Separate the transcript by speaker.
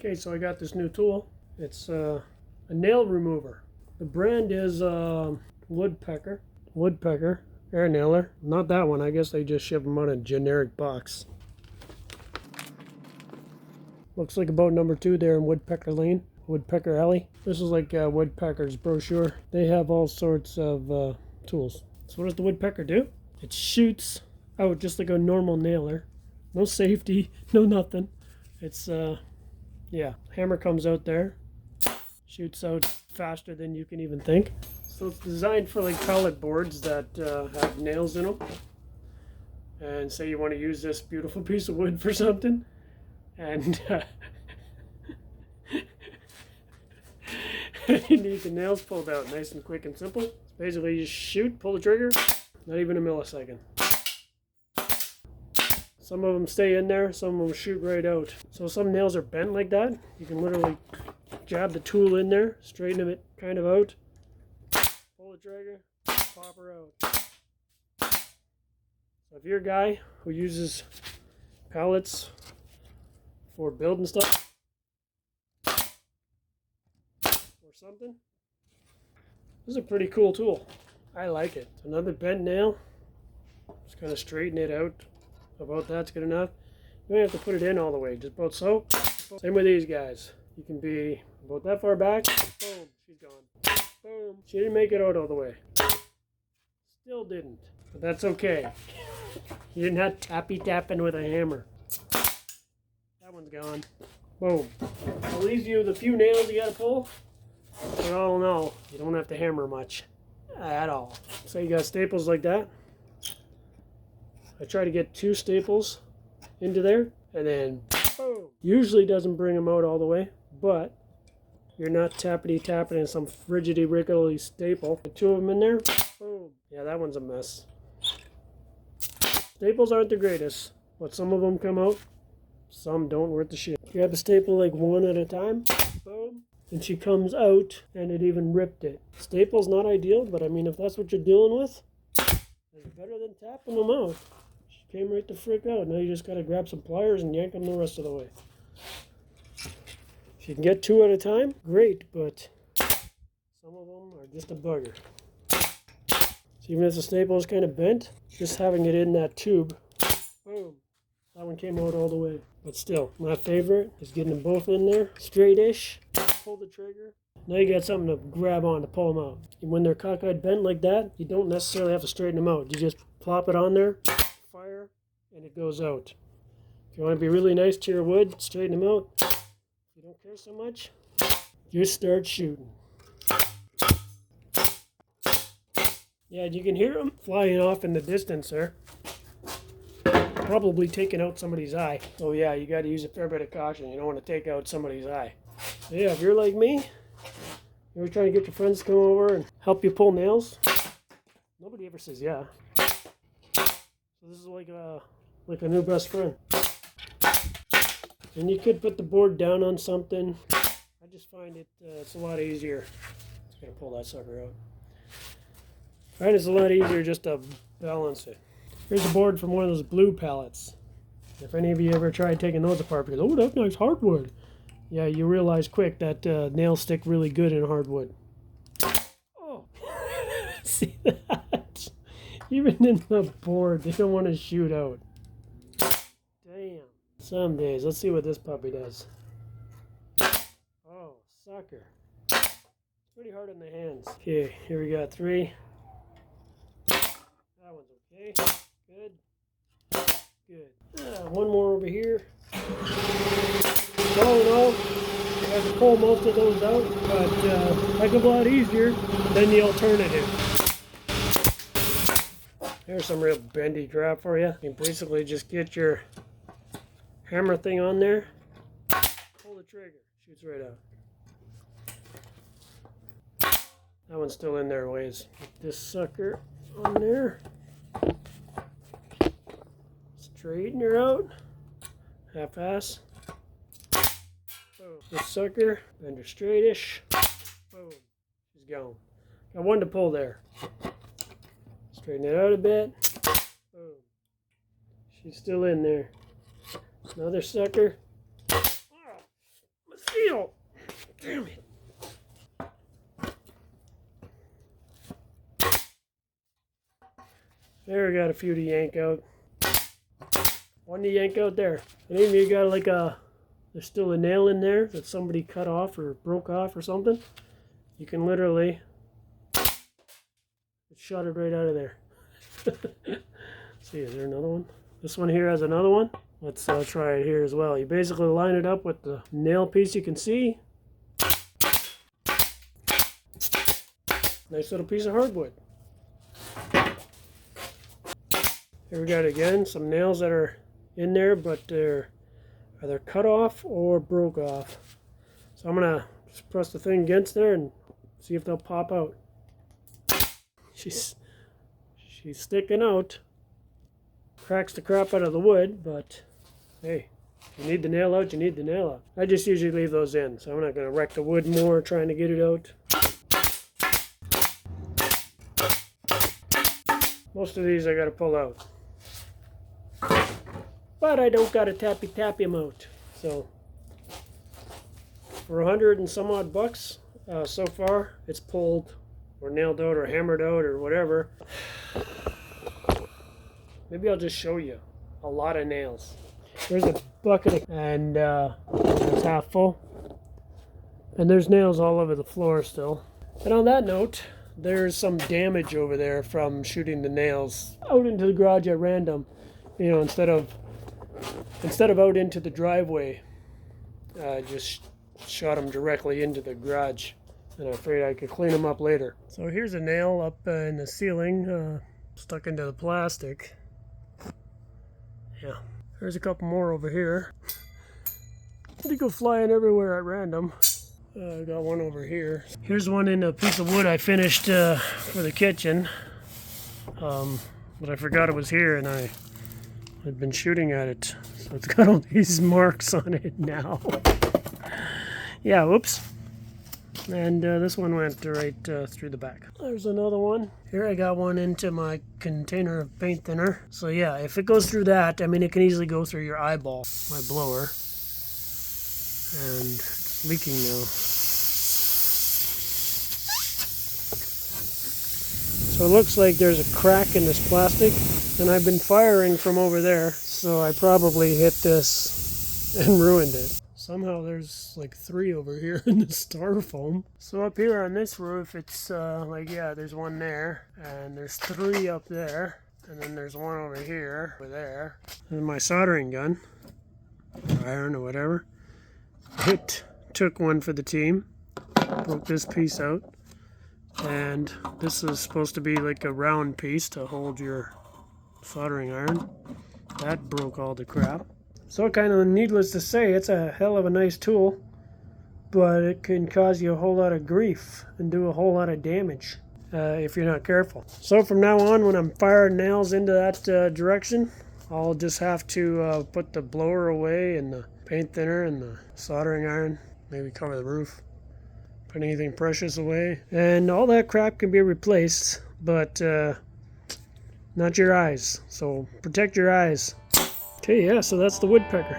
Speaker 1: Okay, so I got this new tool. It's a nail remover. The brand is Woodpecker air nailer. Not that one. I guess they just ship them out in a generic box. Looks like about number 2 there in Woodpecker Lane, Woodpecker Alley. This is like Woodpecker's brochure. They have all sorts of tools. So what does the Woodpecker do? It shoots out just like a normal nailer. No safety, no nothing. It's yeah, hammer comes out there, shoots out faster than you can even think. So it's designed for like pallet boards that have nails in them. And say you want to use this beautiful piece of wood for something, and you need the nails pulled out nice and quick and simple. So basically you just shoot, pull the trigger, not even a millisecond. Some of them stay in there, some of them shoot right out. So some nails are bent like that. You can literally jab the tool in there, straighten it kind of out, pull the trigger, pop her out. So if you're a guy who uses pallets for building stuff or something, this is a pretty cool tool. I like it. Another bent nail, just kind of straighten it out. About that's good enough. You don't have to put it in all the way, just about so. Same with these guys. You can be about that far back. Boom, she's gone. Boom, she didn't make it out all the way. Still didn't, but that's okay. You didn't have tapping with a hammer. That one's gone. Boom. It leaves you with a few nails you gotta pull. But all in all, you don't have to hammer much at all. So you got staples like that. I try to get 2 staples into there, and then boom. Usually doesn't bring them out all the way, but you're not tapping in some rickety staple. Get 2 of them in there, boom. Yeah, that one's a mess. Staples aren't the greatest, but some of them come out, some don't worth the shit. Grab a staple like 1 at a time, boom, and she comes out, and it even ripped it. Staple's not ideal, but I mean, if that's what you're dealing with, it's better than tapping them out. Came right the frick out. Now you just gotta grab some pliers and yank them the rest of the way. If you can get 2 at a time, great, but some of them are just a bugger. So even if the staple is kind of bent, just having it in that tube, boom, that one came out all the way. But still, my favorite is getting them both in there, straight-ish, pull the trigger. Now you got something to grab on to pull them out. And when they're cockeyed bent like that, you don't necessarily have to straighten them out. You just plop it on there, fire, and it goes out. If you want to be really nice to your wood, straighten them out. If you don't care so much, just start shooting. Yeah, you can hear them flying off in the distance there. Probably taking out somebody's eye. So yeah, you got to use a fair bit of caution. You don't want to take out somebody's eye. So yeah, if you're like me, you're trying to get your friends to come over and help you pull nails, nobody ever says yeah. So this is like a new best friend. And you could put the board down on something. I just find it's a lot easier. I'm gonna pull that sucker out. I find it's a lot easier just to balance it. Here's a board from one of those blue pallets. If any of you ever tried taking those apart, because oh, that's nice hardwood. Yeah, you realize quick that nails stick really good in hardwood. Oh, see that? Even in the board, they don't want to shoot out. Damn. Some days. Let's see what this puppy does. Oh, sucker. It's pretty hard on the hands. Okay, here we got 3. That one's okay. Good. Good. One more over here. All in all, I have to pull most of those out, but heck of a lot easier than the alternative. Here's some real bendy crap for you. You basically just get your hammer thing on there, pull the trigger, shoots right out. That one's still in there ways. Get this sucker on there. Straighten her out. Half-ass. Boom. This sucker, bend her straightish. Boom. She's gone. Got 1 to pull there. Straighten it out a bit. Boom. She's still in there. Another sucker. Neal! Damn it. There, we got a few to yank out. One to yank out there. And even you got like there's still a nail in there that somebody cut off or broke off or something. You can literally shot it right out of there. See, is there another one? This one here has another one. Let's try it here as well. You basically line it up with the nail piece you can see. Nice little piece of hardwood. Here we got again some nails that are in there, but they're either cut off or broke off. So I'm gonna just press the thing against there and see if they'll pop out. She's sticking out. Cracks the crap out of the wood, but hey, if you need the nail out, you need the nail out. I just usually leave those in, so I'm not gonna wreck the wood more trying to get it out. Most of these I gotta pull out. But I don't gotta tappy them out. So for 100 and some odd bucks so far, it's pulled or nailed out or hammered out or whatever. Maybe I'll just show you a lot of nails. There's a bucket and it's half full. And there's nails all over the floor still. And on that note, there's some damage over there from shooting the nails out into the garage at random. You know, instead of out into the driveway, I just shot them directly into the garage. And I'm afraid I could clean them up later. So here's a nail up in the ceiling, stuck into the plastic. Yeah, there's a couple more over here. They go flying everywhere at random. I got one over here. Here's one in a piece of wood I finished for the kitchen. But I forgot it was here and I'd been shooting at it. So it's got all these marks on it now. Yeah, whoops. And this one went right through the back. There's another one. Here I got one into my container of paint thinner. So yeah, if it goes through that, I mean, it can easily go through your eyeball. My blower. And it's leaking now. So it looks like there's a crack in this plastic. And I've been firing from over there. So I probably hit this and ruined it. Somehow there's like 3 over here in the styrofoam. So up here on this roof, it's like, yeah, there's one there. And there's 3 up there. And then there's one over here, over there. And my soldering gun, or iron or whatever. It took one for the team. Broke this piece out. And this is supposed to be like a round piece to hold your soldering iron. That broke all the crap. So kind of needless to say, it's a hell of a nice tool, but it can cause you a whole lot of grief and do a whole lot of damage if you're not careful. So from now on, when I'm firing nails into that direction, I'll just have to put the blower away and the paint thinner and the soldering iron, maybe cover the roof, put anything precious away, and all that crap can be replaced, but not your eyes. So protect your eyes. Okay, yeah, so that's the woodpecker.